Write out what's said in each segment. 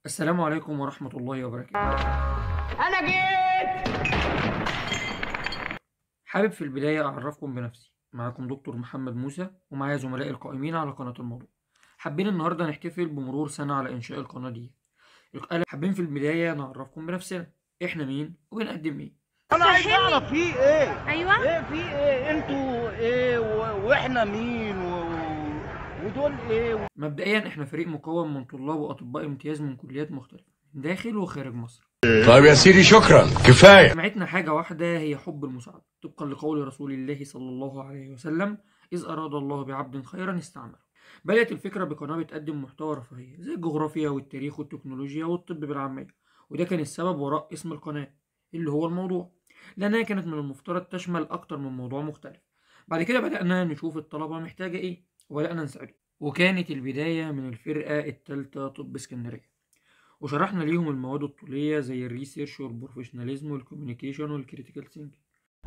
السلام عليكم ورحمة الله وبركاته. أنا جيت. حابب في البداية أعرفكم بنفسي. معاكم دكتور محمد موسى ومعايا زملائي القائمين على قناة الموضوع. حابين النهاردة نحتفل بمرور سنة على إنشاء القناة دي. حابين في البداية نعرفكم بنفسنا، إحنا مين وبنقدم إيه. أنا عايز أعرف في إيه؟ ايوه إيه في إيه؟ أنتوا إيه وإحنا مين ودول إيه؟ مبدئيا إحنا فريق مكون من طلاب وأطباء امتياز من كليات مختلفة من داخل وخارج مصر. طيب يا سيدي شكرا كفاية. جمعتنا حاجة واحدة هي حب المساعدة، طبقا لقول رسول الله صلى الله عليه وسلم: إذ أراد الله بعبد خيرا استعمله. بدأت الفكرة بقناة بتقدم محتوى رفاهية زي الجغرافيا والتاريخ والتكنولوجيا والطب بالعامية، وده كان السبب وراء اسم القناة اللي هو الموضوع، لأنها كانت من المفترض تشمل أكتر من موضوع مختلف. بعد كده بدأنا نشوف الطلبة محتاجة إيه وبدأنا نساعدهم، وكانت البداية من الفرقة التالتة طب اسكندرية، وشرحنا ليهم المواد الطولية زي الريسيرش والبروفيشناليزم والكوميونيكيشن والكريتيكال ثينكينج.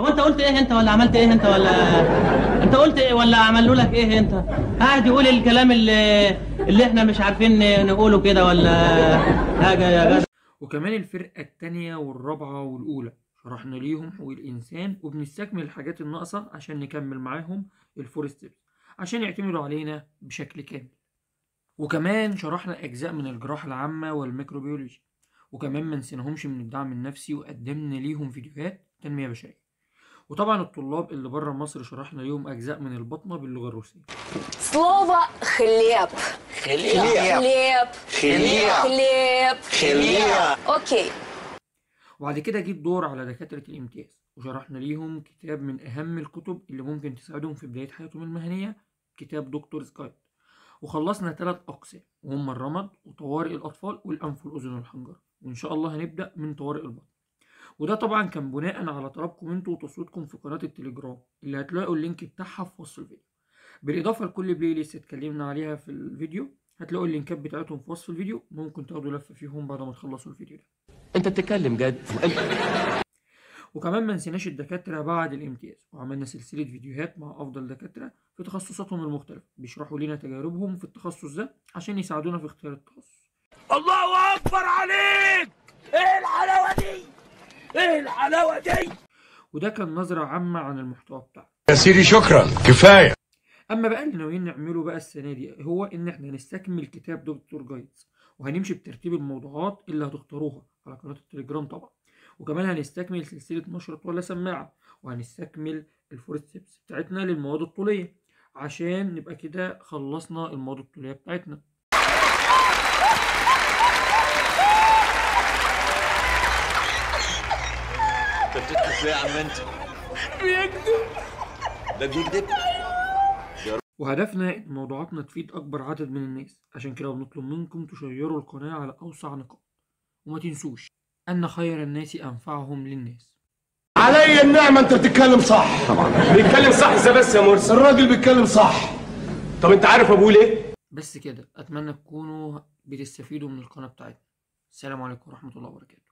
هو انت قلت ايه انت ولا عملت ايه انت ولا انت قلت ايه ولا عملوا لك ايه انت؟ قاعد يقول الكلام اللي احنا مش عارفين نقوله كده ولا حاجه يا جدع. وكمان الفرقة التانية والرابعة والأولى شرحنا ليهم حقوق الإنسان، وبنستكمل الحاجات الناقصة عشان نكمل معاهم الفور ستيبس عشان يعتمدوا علينا بشكل كامل. وكمان شرحنا أجزاء من الجراحة العامة والميكروبيولوجي، وكمان ما نسيناهمش من الدعم النفسي وقدمنا ليهم فيديوهات تنمية بشرية. وطبعا الطلاب اللي بره مصر شرحنا ليهم أجزاء من البطنة باللغة الروسية. Слово хлеб. Хлеб. Хлеб. Хлеб. Окей. وبعد كده جه الدور على دكاترة الامتياز وشرحنا ليهم كتاب من أهم الكتب اللي ممكن تساعدهم في بداية حياتهم المهنية، كتاب دكتورز جايد. وخلصنا 3 أقسام وهم الرمد وطوارئ الأطفال والأنف والأذن والحنجرة، وإن شاء الله هنبدأ من طوارئ البطن. وده طبعا كان بناء على طلبكم انتوا وتصويتكم في قناة التليجرام اللي هتلاقوا اللينك بتاعها في وصف الفيديو، بالإضافة لكل بلاي ليست اتكلمنا عليها في الفيديو هتلاقوا اللينكات بتاعتهم في وصف الفيديو، ممكن تاخدوا لفة فيهم بعد ما تخلصوا الفيديو ده. انت بتتكلم جد؟ وكمان ما نسيناش الدكاترة بعد الامتياز، وعملنا سلسلة فيديوهات مع أفضل دكاترة في تخصصاتهم المختلفة بيشرحوا لنا تجاربهم في التخصص ده عشان يساعدونا في اختيار التخصص. الله أكبر عليك! إيه الحلاوة دي؟ إيه الحلاوة دي؟ وده كان نظرة عامة عن المحتوى بتاعنا. يا سيدي شكرا كفاية. اما بقى اللي ناويين نعمله بقى السنه دي هو ان احنا نستكمل كتاب دكتور جايدز، وهنمشي بترتيب الموضوعات اللي هتختاروها على قناه التليجرام طبعا، وكمان هنستكمل سلسله مشرط ولا سماعه، وهنستكمل الفور ستيبس بتاعتنا للمواد الطوليه عشان نبقى كده خلصنا المواد الطوليه بتاعتنا. انت بتضحك ليه يا عم انت؟ بيكذب. ده بيكذب؟ وهدفنا ان موضوعاتنا تفيد اكبر عدد من الناس، عشان كده بنطلب منكم تشيروا القناه على اوسع نقاط، وما تنسوش ان خير الناس انفعهم للناس. علي النعمة انت بتتكلم صح. طبعا بيتكلم صح ازاي بس يا مرسي؟ الراجل بيتكلم صح. طب انت عارف ابوه ليه؟ بس كده اتمنى تكونوا بتستفيدوا من القناه بتاعتنا. السلام عليكم ورحمه الله وبركاته.